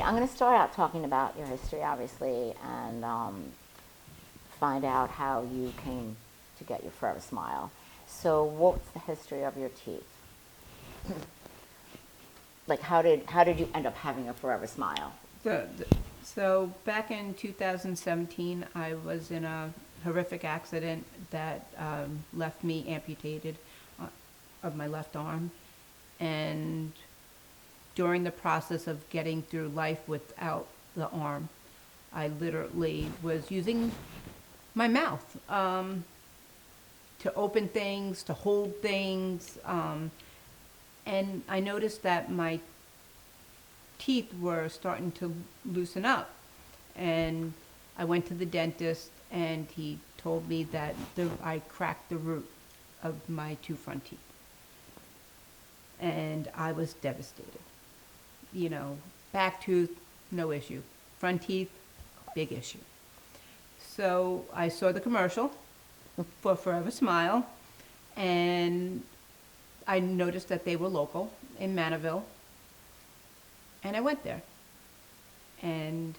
right, I'm going to start out talking about your history, obviously, and find out how you came to get your Forever Smile. So, what's the history of your teeth? Like, how did you end up having a Forever Smile? So back in 2017, I was in a horrific accident that left me amputated of my left arm. And during the process of getting through life without the arm, I literally was using my mouth to open things, to hold things. And I noticed that my teeth were starting to loosen up. And I went to the dentist, and he told me that I cracked the root of my two front teeth. And I was devastated. You know, back tooth, no issue. Front teeth, big issue. So I saw the commercial for Forever Smile, and I noticed that they were local in Manaville. And I went there. And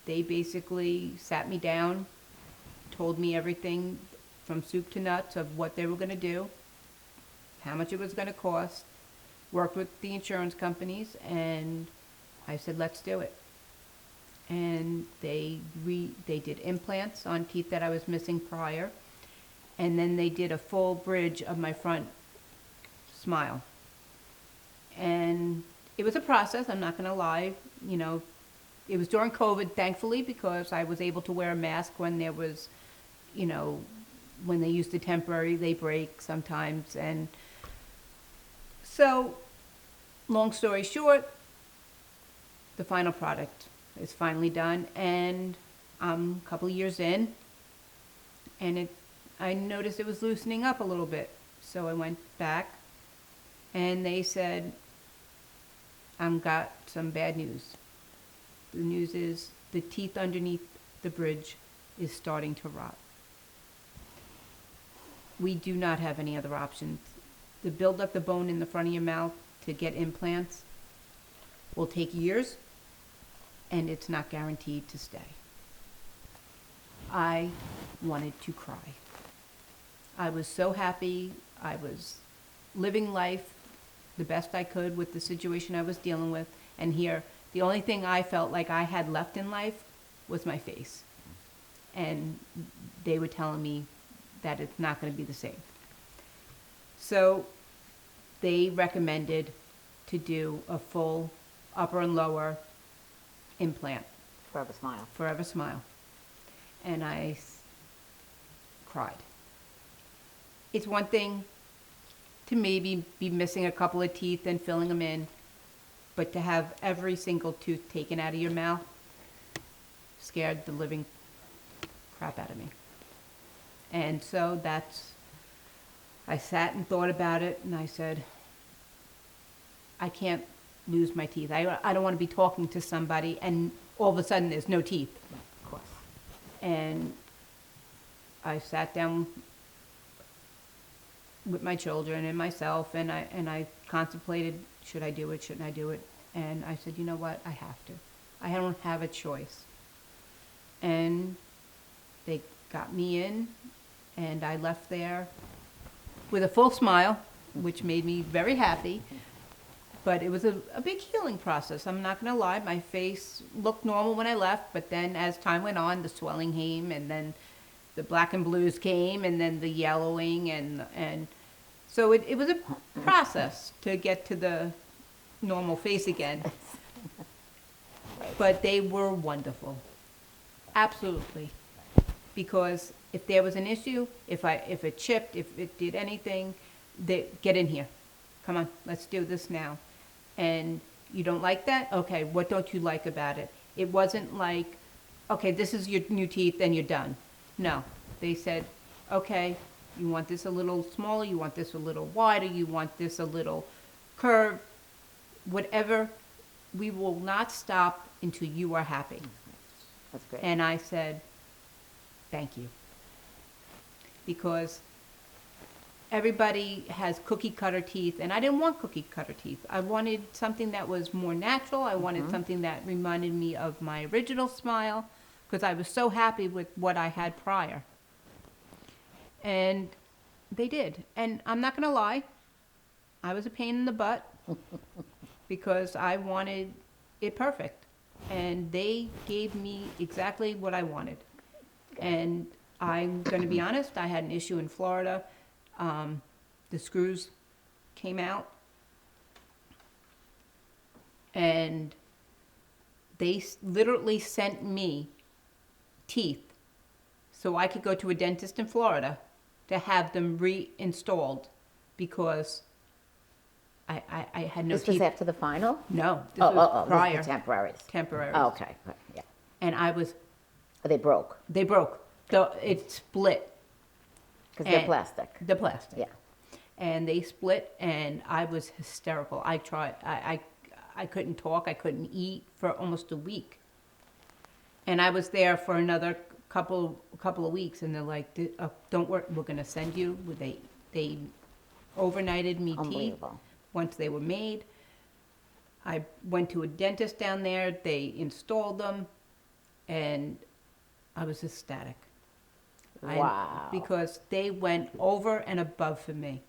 they basically sat me down, told me everything from soup to nuts of what they were going to do, how much it was going to cost, worked with the insurance companies, and I said, let's do it. And they did implants on teeth that I was missing prior, and then they did a full bridge of my front smile. And it was a process, I'm not going to lie. You know, it was during COVID, thankfully, because I was able to wear a mask when there was, you know, when they use the temporary, they break sometimes. And so, long story short, the final product is finally done, and I'm a couple of years in, and I noticed it was loosening up a little bit. So I went back, and they said, I've got some bad news. The news is the teeth underneath the bridge is starting to rot. We do not have any other options. To build up the bone in the front of your mouth to get implants will take years, and it's not guaranteed to stay. I wanted to cry. I was so happy. I was living life the best I could with the situation I was dealing with. And here, the only thing I felt like I had left in life was my face. And they were telling me that it's not going to be the same. So they recommended to do a full upper and lower implant. Forever Smile. Forever Smile. And I cried. It's one thing to maybe be missing a couple of teeth and filling them in, but to have every single tooth taken out of your mouth scared the living crap out of me. And so I sat and thought about it, and I said, I can't lose my teeth. I don't want to be talking to somebody and all of a sudden there's no teeth. Of course. And I sat down with my children and myself, and I contemplated, should I do it, shouldn't I do it? And I said, you know what, I have to. I don't have a choice. And they got me in, and I left there with a full smile, which made me very happy. But it was a big healing process. I'm not going to lie. My face looked normal when I left, but then as time went on, the swelling came, and then the black and blues came, and then the yellowing, and so it was a process to get to the normal face again. But they were wonderful. Absolutely. Because if there was an issue, if it chipped, if it did anything, they get in here. Come on, let's do this now. And you don't like that? Okay, what don't you like about it? It wasn't like, okay, this is your new teeth and you're done. No, they said, okay, you want this a little smaller, you want this a little wider, you want this a little curved, whatever. We will not stop until you are happy. That's great. And I said, thank you. Because everybody has cookie cutter teeth, and I didn't want cookie cutter teeth. I wanted something that was more natural. I wanted something that reminded me of my original smile, because I was so happy with what I had prior. And they did. And I'm not going to lie, I was a pain in the butt because I wanted it perfect. And they gave me exactly what I wanted. And I'm going to be honest, I had an issue in Florida. The screws came out. And they literally sent me teeth so I could go to a dentist in Florida to have them reinstalled because I had no This teeth. was after the final? No, this was prior. This is the temporaries. Temporaries. Oh, okay, yeah. And I was, They broke they broke. It split. because they're And- plastic. The plastic. Yeah. And they split, and I was hysterical. I tried. I couldn't talk. I couldn't eat for almost a week. And I was there for another couple of weeks, and they're like, "Don't worry, we're gonna send you." They overnighted me teeth Unbelievable. once they were made. I went to a dentist down there. They installed them, and I was ecstatic. Wow. Because they went over and above for me.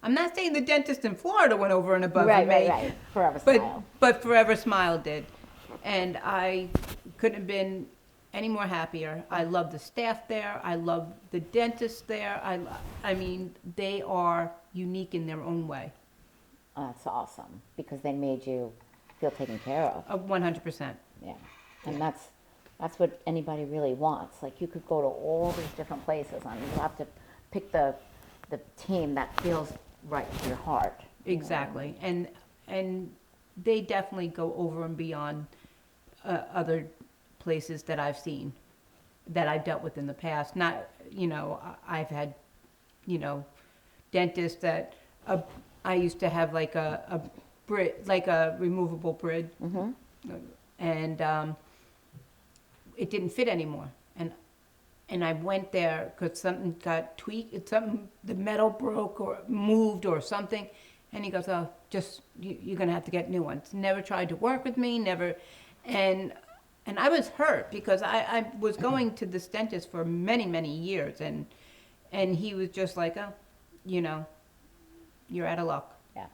I'm not saying the dentist in Florida went over and above for me. Right. Forever But, Smile. but Forever Smile did. And I couldn't have been any more happier. I love the staff there. I love the dentist there. I mean, they are unique in their own way. That's awesome because they made you feel taken care of. 100%. Yeah. And that's what anybody really wants. Like you could go to all these different places and you have to pick the team that feels right to your heart. you know. Exactly. And they definitely go over and beyond other places that I've seen, that I've dealt with in the past. Not, I've had, dentists that I used to have like a removable bridge, and it didn't fit anymore. And I went there because something got tweaked, the metal broke or moved or something. And he goes, "Oh, you're going to have to get new ones." Never tried to work with me, never. And I was hurt because I was going to this dentist for many, many years. And he was just like, "Oh, you're out of luck." Yeah.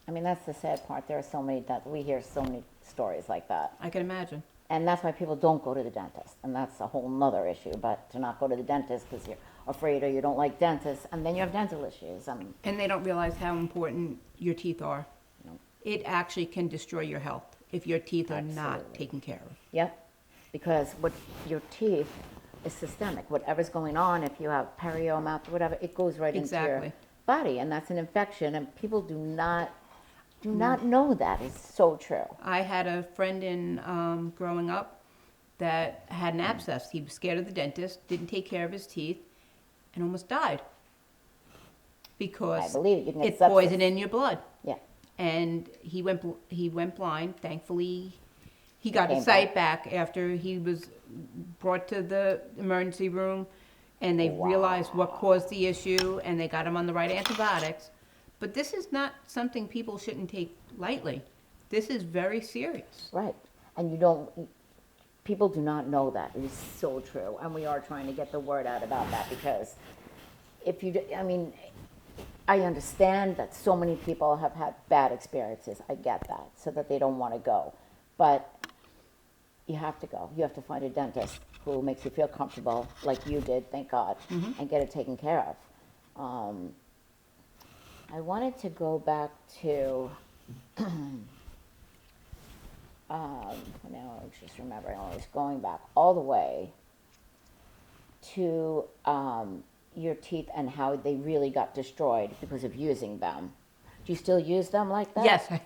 I mean, that's the sad part. There are so many, that we hear so many stories like that. I can imagine. And that's why people don't go to the dentist. And that's a whole nother issue. But to not go to the dentist because you're afraid or you don't like dentists, and then you have dental issues. And they don't realize how important your teeth are. No. It actually can destroy your health if your teeth are not Absolutely. taken care of. Yep. Because what your teeth is systemic. Whatever's going on, if you have perio, mouth, whatever, it goes right into Exactly. your body. And that's an infection. And people do not know that. It's so true. I had a friend in growing up that had an abscess. He was scared of the dentist, didn't take care of his teeth, and almost died I because believe it. You can get it's sepsis. poison in your blood. Yeah. And he went blind. Thankfully, he got came his sight back after he was brought to the emergency room, and they realized what caused the issue, and they got him on the right antibiotics. But this is not something people shouldn't take lightly. This is very serious. Right. And people do not know that. It is so true. And we are trying to get the word out about that because I understand that so many people have had bad experiences. I get that, so that they don't want to go. But you have to go. You have to find a dentist who makes you feel comfortable, like you did, thank God, and get it taken care of. I wanted to go back to, now I just remembering, I was going back all the way to your teeth and how they really got destroyed because of using them. Do you still use them like that? Yes, I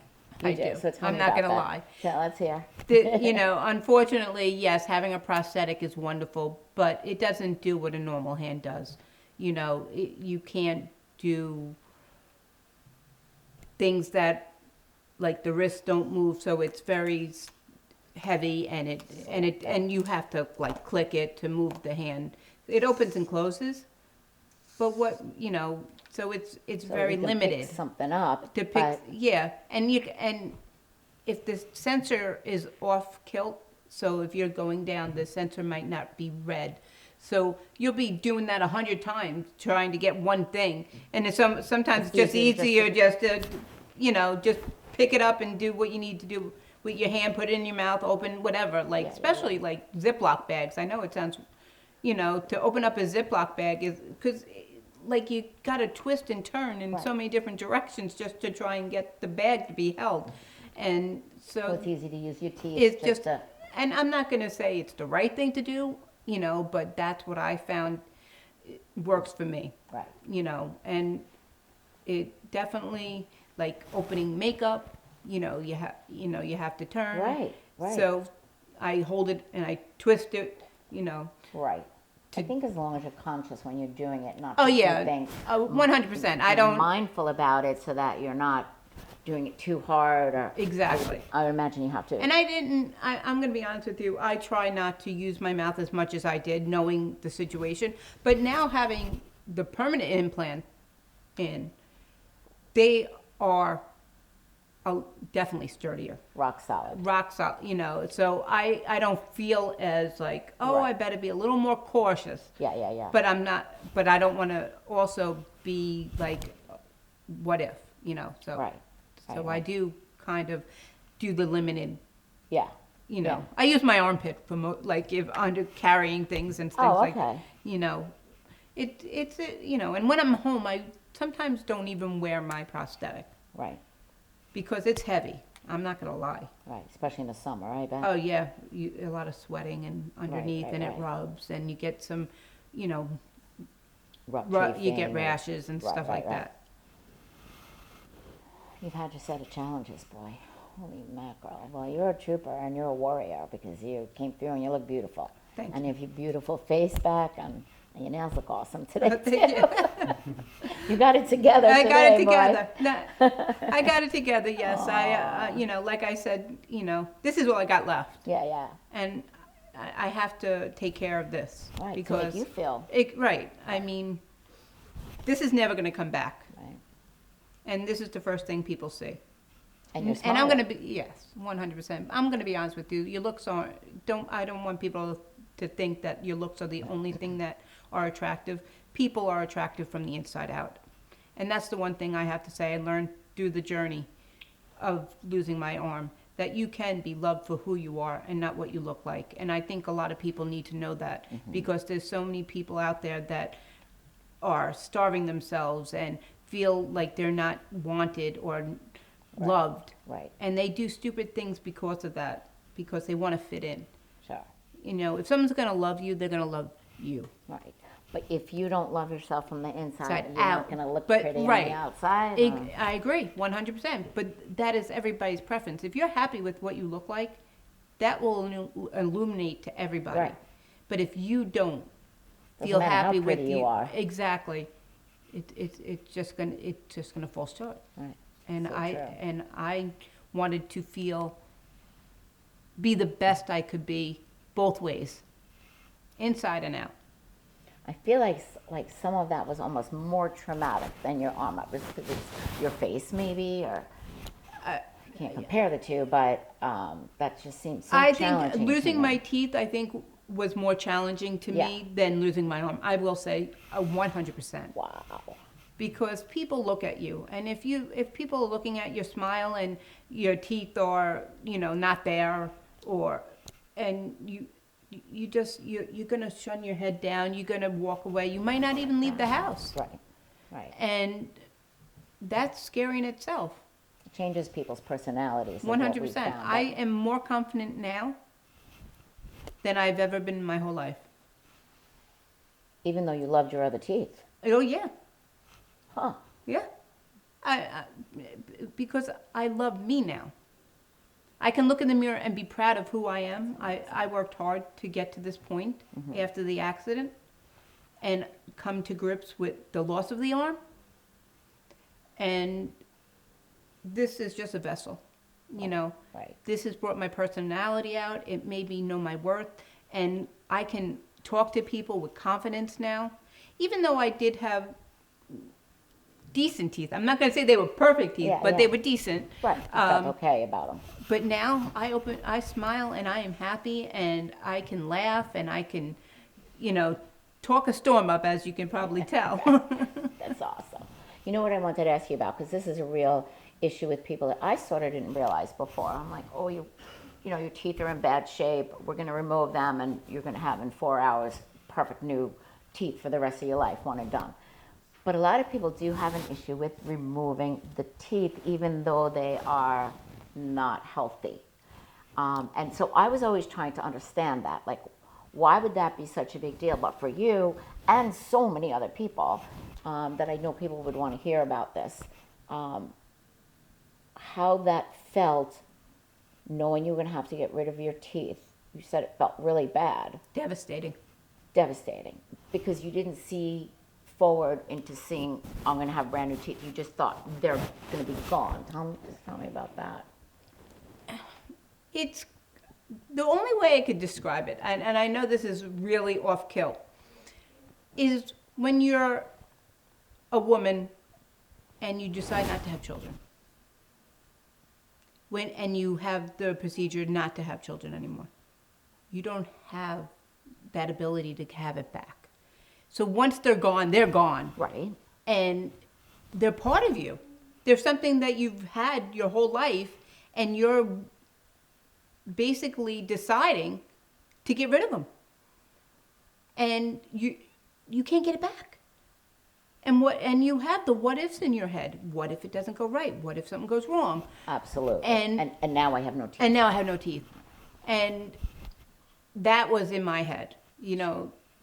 You do. So tell I'm me not about going to that. lie. Yeah, let's hear. Unfortunately, yes, having a prosthetic is wonderful, but it doesn't do what a normal hand does. You can't do things that, like the wrists don't move, so it's very heavy, and you have to like click it to move the hand. It opens and closes, but So it's So very you can limited. pick something up, To pick, but yeah, and if the sensor is off kilt, so if you're going down, the sensor might not be red. So you'll be doing that 100 times trying to get one thing, and sometimes It's it's just easier easier just to, just pick it up and do what you need to do with your hand, put it in your mouth, open whatever. Like Yeah, yeah, especially like Ziploc bags. I know it sounds, to open up a Ziploc bag is because like you got to twist and turn in so Right. many different directions just to try and get the bag to be held. And so so it's easy to use your teeth it's just, to, and I'm not going to say it's the right thing to do, but that's what I found works for me, right, and it definitely, like opening makeup, you have to turn. Right, right. So I hold it and I twist it, right. I to- think as long as you're conscious when you're doing it, not Oh, just yeah. you think 100%. I you're don't, mindful about it so that you're not doing it too hard or exactly. I would imagine you have to. And I'm going to be honest with you, I try not to use my mouth as much as I did, knowing the situation. But now having the permanent implant in, they are definitely sturdier. Rock solid. Rock solid, so I don't feel as like, oh, Right. I better be a little more cautious. Yeah, yeah, yeah. But I'm not, but I don't want to also be like, what if, so. Right. So Right, I right. do kind of do the limited, Yeah. Yeah. I use my armpit for like if under carrying things and things Oh, like, okay. it's and when I'm home, I sometimes don't even wear my prosthetic Right. because it's heavy. I'm not gonna lie. Right. Especially in the summer, I bet. Oh yeah, a lot of sweating and underneath, right, and it right. rubs, and you get some, Rub you get chafing or- rashes and Right, stuff right, like right. that. You've had your set of challenges, boy. Holy mackerel. Well, you're a trooper and you're a warrior because you came through and you look beautiful. Thank and you. you have your beautiful face back and your nails look awesome today, Thank too. you. You got it together I got it today, boy. together. No, I got it together. Yes, like I said, this is all I got left, Yeah, yeah. and I have to take care of this Right, to because make you feel. right. I mean, this is never going to come back, Right. and this is the first thing people see. And you're And I'm smiling. going to be 100%. I'm going to be honest with you. Your looks are I don't want people to think that your looks are the only thing that are attractive. People are attractive from the inside out. And that's the one thing I have to say I learned through the journey of losing my arm, that you can be loved for who you are and not what you look like. And I think a lot of people need to know that because there's so many people out there that are starving themselves and feel like they're not wanted or loved. Right. And they do stupid things because of that, because they want to fit in. Sure. If someone's going to love you, they're going to love you. Right. But if you don't love yourself from the inside, Inside you're not out. going to look But, pretty right. on the outside. I agree, 100%. But that is everybody's preference. If you're happy with what you look like, that will illuminate to everybody. Right. But if you don't Doesn't feel matter how happy with pretty you are. exactly, it's just gonna fall short. Right. And So true. I wanted to be the best I could be both ways, inside and out. I feel like some of that was almost more traumatic than your arm up. Is it because it's your face maybe, or I can't compare the two, but that just seems so I challenging. think to losing me. my teeth, I think, was more challenging to Yeah. me than losing my arm. I will say 100%. Wow. Because people look at you, and if people are looking at your smile and your teeth are not there, and you're gonna shun your head down, you're gonna walk away, you might not even leave the house, Right. Right. and that's scary in itself. It changes people's personalities. is what 100%. we found, I but- am more confident now than I've ever been in my whole life. even though you loved your other teeth. Oh yeah. Huh. Yeah, because I love me now. I can look in the mirror and be proud of who I am. I worked hard to get to this point after the accident and come to grips with the loss of the arm. And this is just a vessel, Right. This has brought my personality out. It made me know my worth. And I can talk to people with confidence now. Even though I did have decent teeth. I'm not going to say they were perfect teeth, Yeah, but yeah. they were decent. Right, you felt okay about them. But now I smile and I am happy and I can laugh and I can, talk a storm up, as you can probably tell. That's awesome. You know what I wanted to ask you about, because this is a real issue with people that I sort of didn't realize before. I'm like, oh, your teeth are in bad shape. We're going to remove them, and you're going to have in 4 hours perfect new teeth for the rest of your life, one and done. But a lot of people do have an issue with removing the teeth, even though they are not healthy. And so I was always trying to understand that, like, why would that be such a big deal? But for you and so many other people that I know people would want to hear about this, how that felt knowing you were going to have to get rid of your teeth. You said it felt really bad. Devastating. Devastating. Because you didn't see forward into seeing, I'm going to have brand new teeth. You just thought they're going to be gone. Tell me about that. It's the only way I could describe it, and I know this is really off kilt, is when you're a woman and you decide not to have children. And you have the procedure not to have children anymore. You don't have that ability to have it back. So once they're gone, they're gone. Right. And they're part of you. They're something that you've had your whole life, and you're basically deciding to get rid of them. And you can't get it back. And you have the what ifs in your head. What if it doesn't go right? What if something goes wrong? Absolutely. And now I have no teeth. And now I have no teeth. And that was in my head.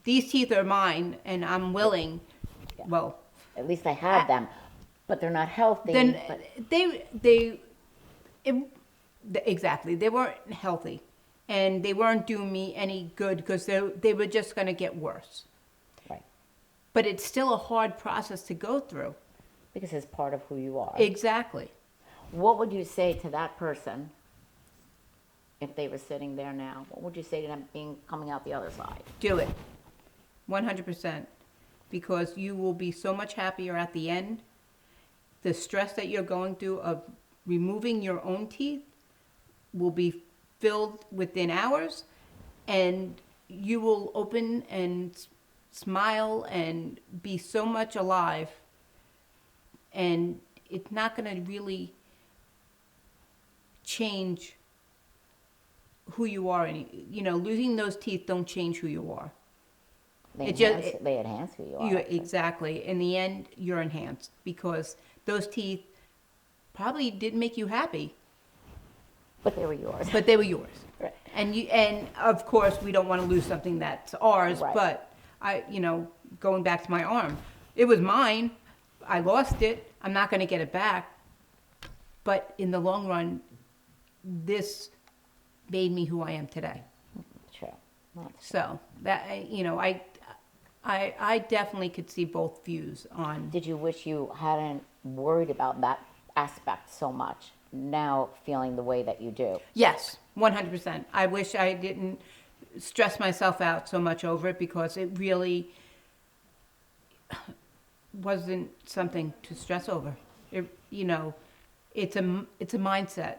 These teeth are mine, and I'm willing. Yeah. Well, at least I have them, but they're not healthy. Then but exactly, they weren't healthy, and they weren't doing me any good because they were just going to get worse. Right. But it's still a hard process to go through. Because it's part of who you are. Exactly. What would you say to that person if they were sitting there now? What would you say to them coming out the other side? Do it. 100%. Because you will be so much happier at the end. The stress that you're going through of removing your own teeth will be filled within hours, and you will open and smile and be so much alive, and it's not going to really change who you are. Losing those teeth don't change who you are. They enhance who you are. Exactly. In the end, you're enhanced because those teeth probably didn't make you happy. But they were yours. But they were yours. Right. And of course, we don't want to lose something that's ours. Right. But going back to my arm, it was mine. I lost it. I'm not going to get it back. But in the long run, this made me who I am today. True. So that I definitely could see both views on. Did you wish you hadn't worried about that aspect so much, now feeling the way that you do? Yes, 100%. I wish I didn't stress myself out so much over it because it really wasn't something to stress over. It's a mindset,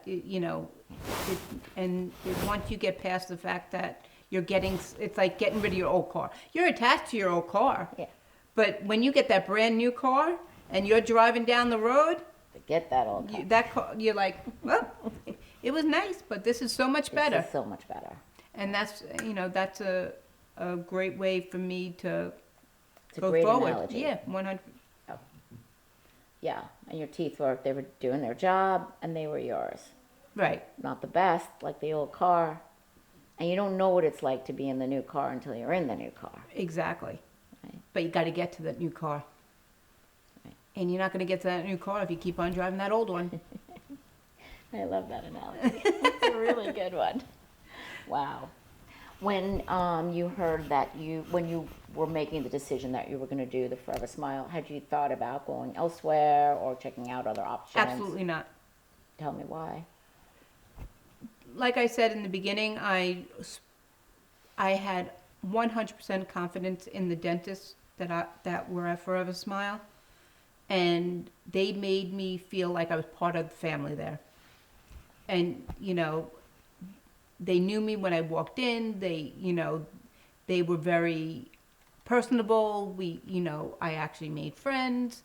once you get past the fact that it's like getting rid of your old car. You're attached to your old car. Yeah. But when you get that brand new car and you're driving down the road, Forget that old car. that car, you're like, well, it was nice, but this is so much better. This is so much better. And that's a great way for me to It's a go great forward. analogy. Yeah, 100. Yeah, and your teeth they were doing their job, and they were yours. Right. Not the best, like the old car. And you don't know what it's like to be in the new car until you're in the new car. Exactly. Right. But you got to get to that new car. Right. And you're not going to get to that new car if you keep on driving that old one. I love that analogy. It's a really good one. Wow. When you heard that when you were making the decision that you were going to do the Forever Smile, had you thought about going elsewhere or checking out other options? Absolutely not. Tell me why. Like I said in the beginning, I had 100% confidence in the dentists that were at Forever Smile. and they made me feel like I was part of the family there. And, they knew me when I walked in. They were very personable. I actually made friends.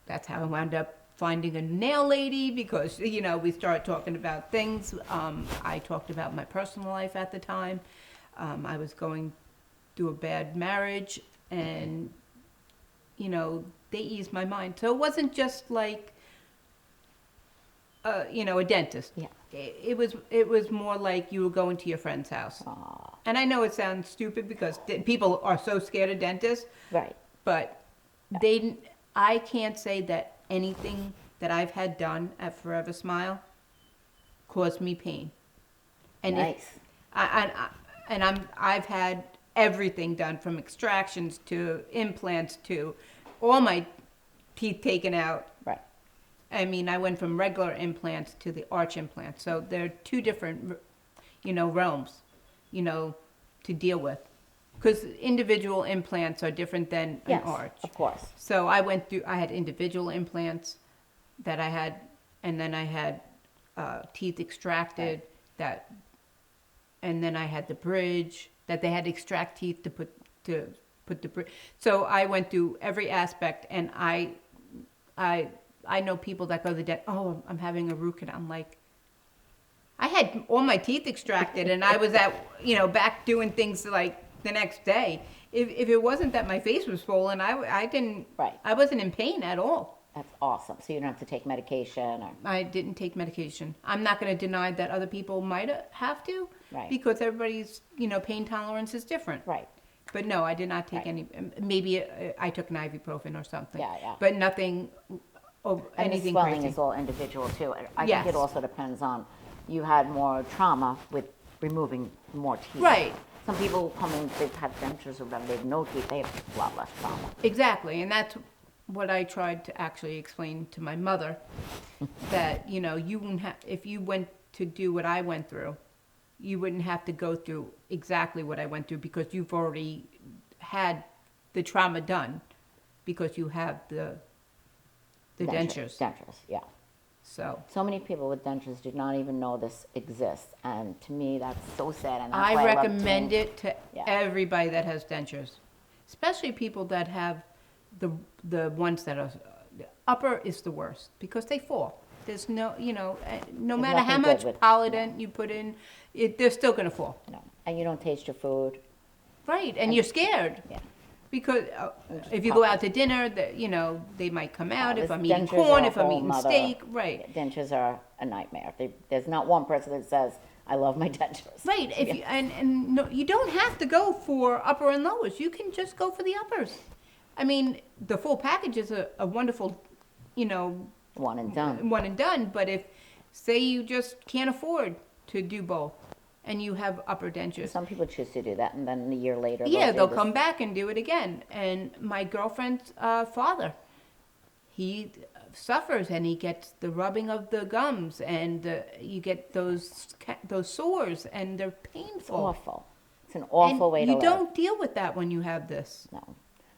That's how I wound up finding a nail lady because, we started talking about things. I talked about my personal life at the time. I was going through a bad marriage, and, they eased my mind. So it wasn't just like, a dentist. Yeah. It was more like you were going to your friend's house. Aw, And I know it sounds stupid because people are so scared of dentists, right. but I can't say that anything that I've had done at Forever Smile caused me pain. And Nice. I've had everything done from extractions to implants to all my teeth taken out. Right. I mean, I went from regular implants to the arch implants. So they're two different, realms, to deal with. Because individual implants are different than Yes, an arch. of course. So I had individual implants that I had, and then I had teeth extracted and then I had the bridge that they had to extract teeth to put the bridge. So I went through every aspect, and I know people that go to the dentist. Oh, I'm having a root canal. I'm like, I had all my teeth extracted, and I was back doing things like the next day. If it wasn't that my face was swollen, I didn't. Right. I wasn't in pain at all. That's awesome. So you don't have to take medication or. I didn't take medication. I'm not going to deny that other people might have to, Right. because everybody's pain tolerance is different. Right. But no, I did not take Right. any. Maybe I took an ibuprofen or something. Yeah. But nothing. And Anything the swelling crazy. is all individual too. I Yes. think it also depends on, you had more trauma with removing more teeth. Right. Some people come in, they've had dentures or whatever, they have no teeth, they have a lot less trauma. Exactly, and that's what I tried to actually explain to my mother, that, you wouldn't have, if you went to do what I went through, you wouldn't have to go through exactly what I went through because you've already had the trauma done because you have the dentures. Dentures, yeah. So So many people with dentures do not even know this exists, and to me, that's so sad, and that's I why I love recommend doing- it to Yeah. everybody that has dentures, especially people that have the ones that are the upper is the worst because they fall. There's no no matter how nothing good much with- Polident you put in, they're still gonna fall. No, and you don't taste your food. Right, and you're scared. Yeah. Because if you go out to dinner, they might come out. If this I'm eating dentures are corn, a if I'm whole eating nother- steak, right. Dentures are a nightmare. There's not one person that says, I love my dentures. Right, if you, and no, you don't have to go for upper and lowers. You can just go for the uppers. I mean, the full package is a wonderful, One and done. one and done. But if, say, you just can't afford to do both, and you have upper dentures, Some people choose to do that, and then a year later, yeah, do they'll this- come back and do it again. And my girlfriend's father, he suffers, and he gets the rubbing of the gums, and you get those sores, and they're It's painful. awful. It's an awful and way to you live. don't deal with that when you have this. No,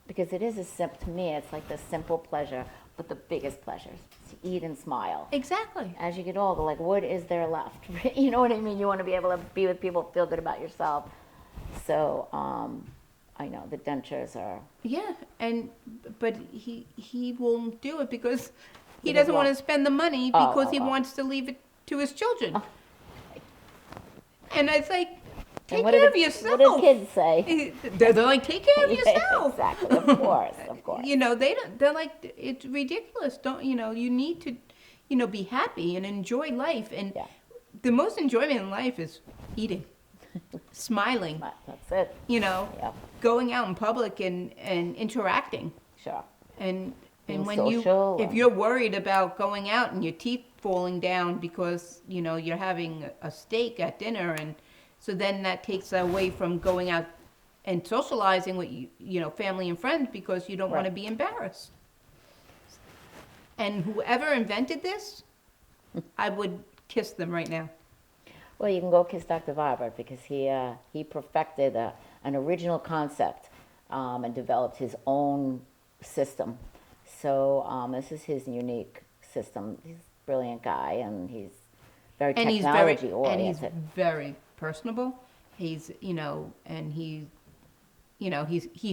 because it is to me, it's like the simple pleasure, but the biggest pleasures to eat and smile. Exactly. As you get older, like, what is there left? You know what I mean? You want to be able to be with people, feel good about yourself. So, I know the dentures are. Yeah, but he won't do it because he He doesn't doesn't want to want- spend the money Oh, because he oh. wants to leave it to his children. And it's like, take And what care do of the- yourself. What do kids say? They're like, take care of Yeah, yourself. exactly. Of course, of course. They don't. They're like, it's ridiculous. Don't you need to, be happy and enjoy life. And Yeah. the most enjoyment in life is eating, smiling. That's it. Yeah. Going out in public and interacting. Sure. And Being when social if and- you're worried about going out and your teeth falling down because you're having a steak at dinner, and so then that takes away from going out and socializing with family and friends because you don't want to Right. be embarrassed. And whoever invented this, I would kiss them right now. Well, you can go kiss Dr. Vibert because he perfected an original concept and developed his own system. So this is his unique system. He's a brilliant guy, and he's very And technology and he's oriented. very personable. He's, and he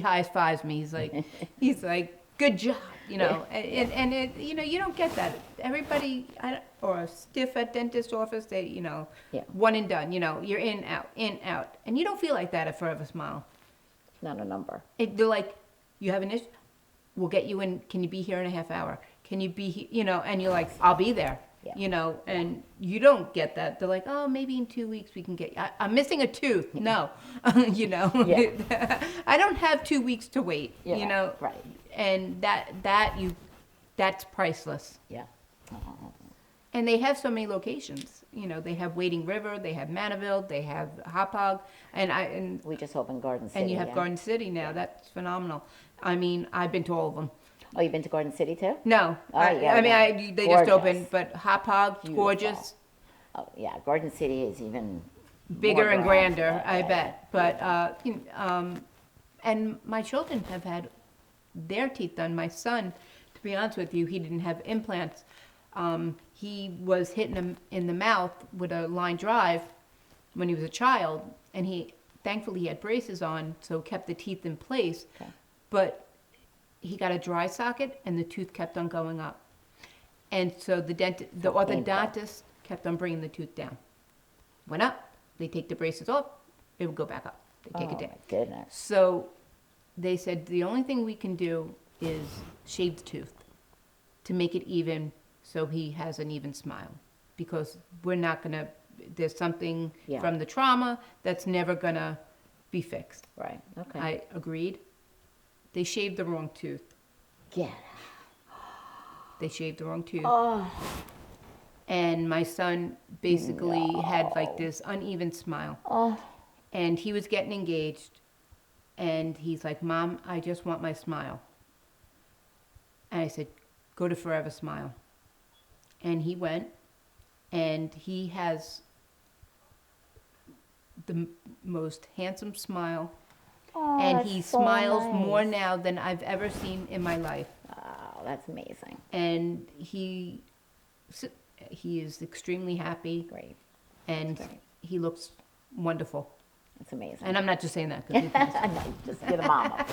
high fives me. He's like, good job, and it, you don't get that. Everybody, or a stiff at dentist office, they, Yeah. one and done, you're in, out. And you don't feel like that at Forever Smile. Not a number. They're like, you have an issue? We'll get you in. Can you be here in a half hour? Can you be, and you're like, I'll be there. Yeah. And you don't get that. They're like, oh, maybe in 2 weeks we can get you. I'm missing a tooth. No, Yeah. I don't have 2 weeks to wait, Yeah, right. And that's priceless. Yeah. And they have so many locations. They have Wading River, they have Manaville, they have Hauppauge, and We just opened Garden City. and you have yeah. Garden City now. That's phenomenal. I mean, I've been to all of them. Oh, you've been to Garden City too? No, Oh, yeah, they gorgeous. just opened, but Hauppauge, Beautiful. gorgeous, Oh, yeah. Garden City is even bigger more and grand. grander, Yeah, I yeah, bet. But and my children have had their teeth done. My son, to be honest with you, he didn't have implants. He was hitting them in the mouth with a line drive when he was a child, and thankfully he had braces on, so kept the teeth in place. Okay. But he got a dry socket, and the tooth kept on going up. And so the orthodontist kept on bringing the tooth down. Went up, they take the braces off, it would go back up. They take Oh, it down. my goodness. So they said the only thing we can do is shave the tooth to make it even, so he has an even smile. Because we're not gonna, there's something Yeah. from the trauma that's never gonna be fixed. Right. Okay. I agreed. They shaved the wrong tooth. Get They shaved the wrong tooth. Oh, And my son basically had like this uneven smile. oh. And he was getting engaged. And he's like, Mom, I just want my smile. And I said, go to Forever Smile. And he went. And he has the most handsome smile. Oh, And that's he so smiles nice. more now than I've ever seen in my life. Wow, that's amazing. And he is extremely happy. Great. And Great. he looks wonderful. That's amazing. And I'm not just saying that because I know, just get a mama.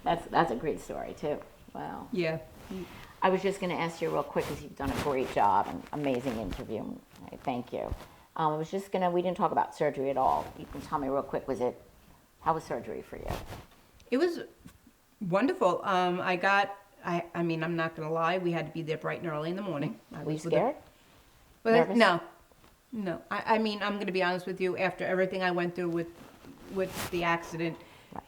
That's a great story too. Wow. yeah. I was just going to ask you real quick because you've done a great job and amazing interview. Thank you. I was just going to, we didn't talk about surgery at all. You can tell me real quick, how was surgery for you? It was wonderful. I mean, I'm not going to lie. We had to be there bright and early in the morning. Were you scared? But Nervous? No. I mean, I'm going to be honest with you. After everything I went through with the accident, Right.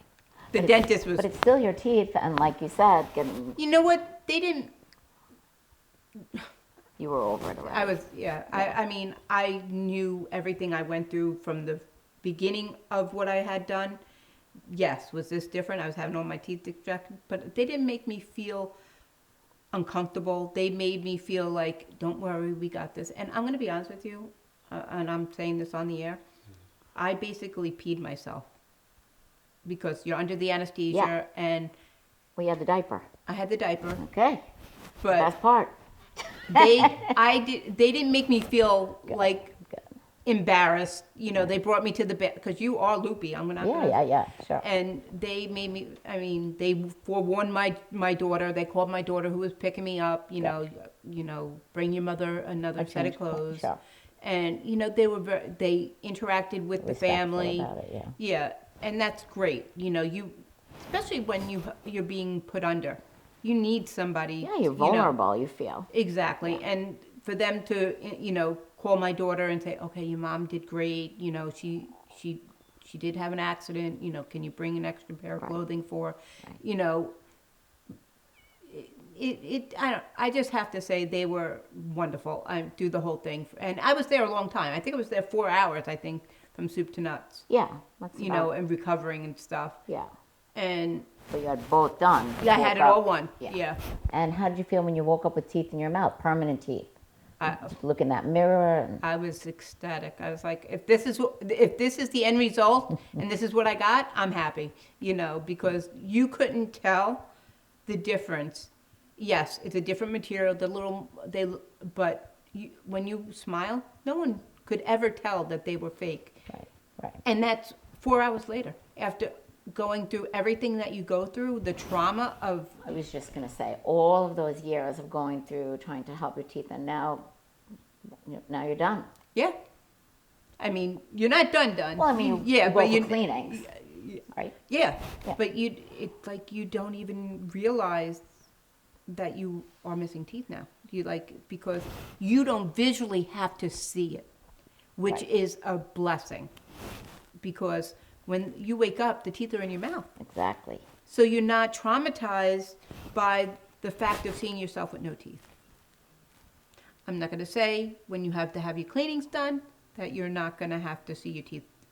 the But dentist was. But it's still your teeth, and like you said, You know what? They didn't. you were over it already. I was, yeah. I mean, I knew everything I went through from the beginning of what I had done. Yes, was this different? I was having all my teeth extracted, but they didn't make me feel uncomfortable. They made me feel like, don't worry, we got this. And I'm going to be honest with you, and I'm saying this on the air, I basically peed myself because you're under the anesthesia, Yeah. and We had the diaper. I had the diaper, Okay. but Best part. they didn't make me feel Good. like Good. embarrassed. They brought me to the bed because you are loopy. I'm not gonna. Yeah, sure. And they made me. I mean, they forewarned my daughter. They called my daughter who was picking me up. Bring your mother another A set of change clothes, clothes. sure. And they interacted with the Respectful family. about it, yeah. Yeah, and that's great. Especially when you're being put under, you need somebody. Yeah, you're vulnerable, you feel. Exactly. And for them to, call my daughter and say, okay, your mom did great. She did have an accident. Can you bring an extra pair of Right. clothing for, Right. I just have to say they were wonderful. I do the whole thing. And I was there a long time. I think I was there 4 hours, from soup to nuts, Yeah. That's about- and recovering and stuff. Yeah. And But you had both done. I had it Woke all up. one. Yeah. Yeah. And how did you feel when you woke up with teeth in your mouth, permanent teeth? I, Look in that mirror and I was ecstatic. I was like, if this is the end result and this is what I got, I'm happy. Because you couldn't tell the difference. Yes, it's a different material. But when you smile, no one could ever tell that they were fake. Right, right. And that's 4 hours later, after going through everything that you go through, the trauma of, I was just going to say, all of those years of going through, trying to help your teeth, and now you're done. yeah. I mean, you're not done. Well, I mean, yeah, you but go for cleanings, right? Yeah, Yeah. but it's like you don't even realize that you are missing teeth now. Because you don't visually have to see it, which Right. is a blessing. Because when you wake up, the teeth are in your mouth. Exactly. So you're not traumatized by the fact of seeing yourself with no teeth. I'm not going to say when you have to have your cleanings done that you're not going to have to see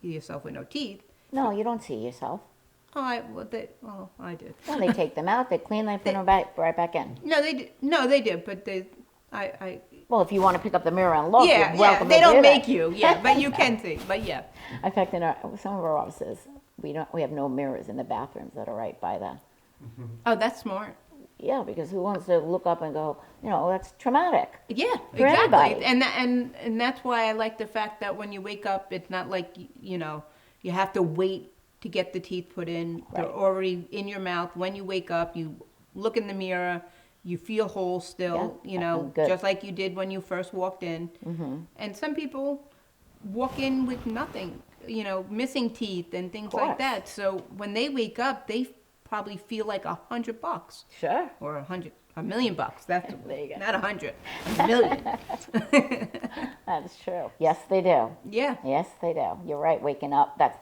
yourself with no teeth. No, you don't see yourself. Oh, I did. Well, they take them out, they clean, they put them right back in. No, they did. No, they did. But Well, if you want to pick up the mirror and look, yeah, you're welcome they to do don't that. make you. Yeah, but you can see. But yeah. In fact, in some of our offices, we have no mirrors in the bathrooms that are right by the. Oh, that's smart. Yeah, because who wants to look up and go, that's traumatic. Yeah, For exactly. anybody. And that's why I like the fact that when you wake up, it's not like you have to wait to get the teeth put in. They're Right. already in your mouth. When you wake up, you look in the mirror, you feel whole still, Yeah, good. just like you did when you first walked in. Mm-hmm. And some people walk in with nothing, missing teeth and things like course. that. So when they wake up, they probably feel like $100 Sure. or $1 million. That's There you go. not 100, a million. That's true. Yes, they do. Yeah. Yes, they do. You're right. Waking up, it's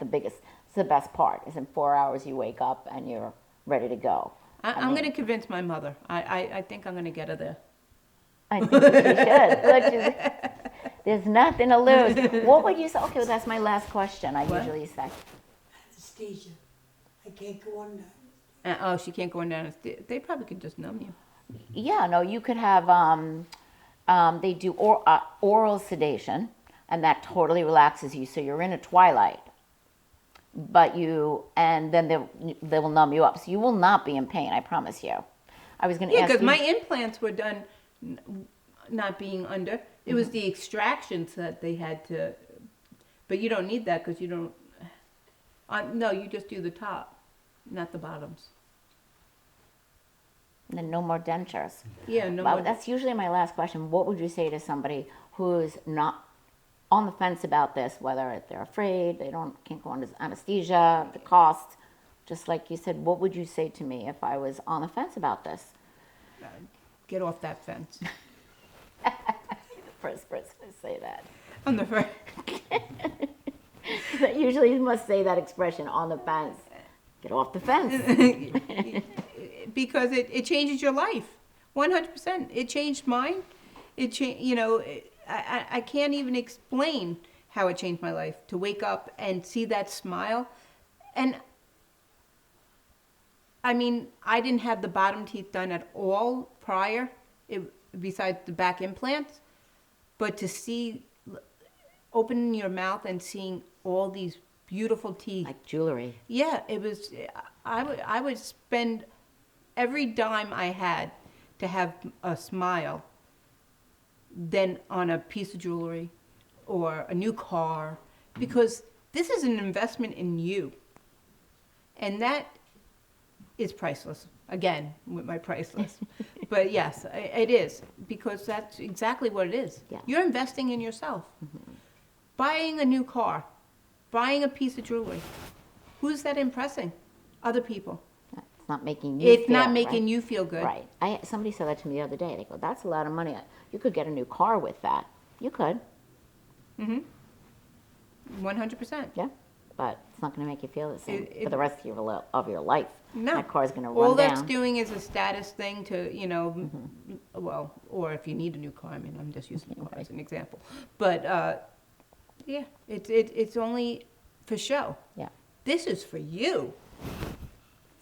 the best part. Is in 4 hours you wake up and you're ready to go. I'm going to convince my mother. I think I'm going to get her there. I think you should. Look, there's nothing to lose. What would you say? Okay, well, that's my last question. I What? usually say. Anesthesia. I can't go on that. She can't go in down. They probably could just numb you. Yeah, no, you could have, they do oral sedation, and that totally relaxes you. So you're in a twilight, and then they will numb you up. So you will not be in pain, I promise you. I was going to Yeah, ask because you. my implants were done not being under. It was the extractions that they had to. But you don't need that because you don't. No, you just do the top, not the bottoms. And then no more dentures. Yeah, no. Well, more- that's usually my last question. What would you say to somebody who's not on the fence about this, whether they're afraid, can't go under anesthesia, the cost? Just like you said, what would you say to me if I was on the fence about this? Get off that fence. The first person to say that. On the first. Usually you must say that expression, on the fence. Get off the fence. Because it changes your life, 100%. It changed mine. I can't even explain how it changed my life to wake up and see that smile. And I mean, I didn't have the bottom teeth done at all prior, besides the back implants. But to see, opening your mouth and seeing all these beautiful teeth. Like jewelry. Yeah, it was. I would spend every dime I had to have a smile than on a piece of jewelry or a new car, because this is an investment in you, and that is priceless. Again, with my priceless, but yes, it is, because that's exactly what it is. Yeah. You're investing in yourself. Buying a new car, buying a piece of jewelry. Who's that impressing? Other people. It's not making you It's feel not making right. you feel good. Right. Somebody said that to me the other day. They go, that's a lot of money. You could get a new car with that. You could, 100%. yeah. But it's not going to make you feel the same It- for the rest of your life. No. That car's going to All run that's down. doing is a status thing to, well, or if you need a new car. I mean, I'm just using the car as an example. But, yeah, it's only for show. Yeah. This is for you.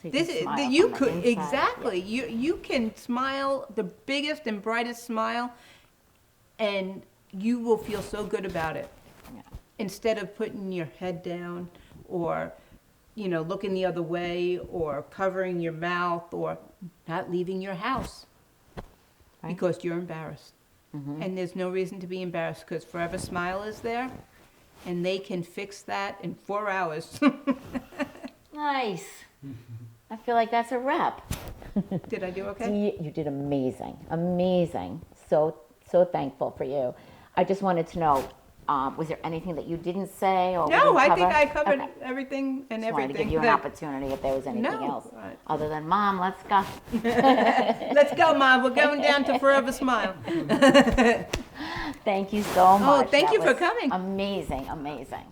So you This can is smile you from the could inside. exactly. You can smile the biggest and brightest smile, and you will feel so good about it. Yeah. Instead of putting your head down or looking the other way or covering your mouth or not leaving your house Right. because you're embarrassed. And there's no reason to be embarrassed because Forever Smile is there and they can fix that in 4 hours. Nice. I feel like that's a wrap. Did I do okay? You did amazing, amazing. So thankful for you. I just wanted to know, was there anything that you didn't say or No, we I didn't think I cover? covered Okay. everything and Just wanted everything. to give you an that- opportunity if there was anything No, else. right. Other than, Mom, let's go. Let's go, Mom. We're going down to Forever Smile. Thank you so much. thank That you for was coming. Amazing, amazing.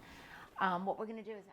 What we're going to do is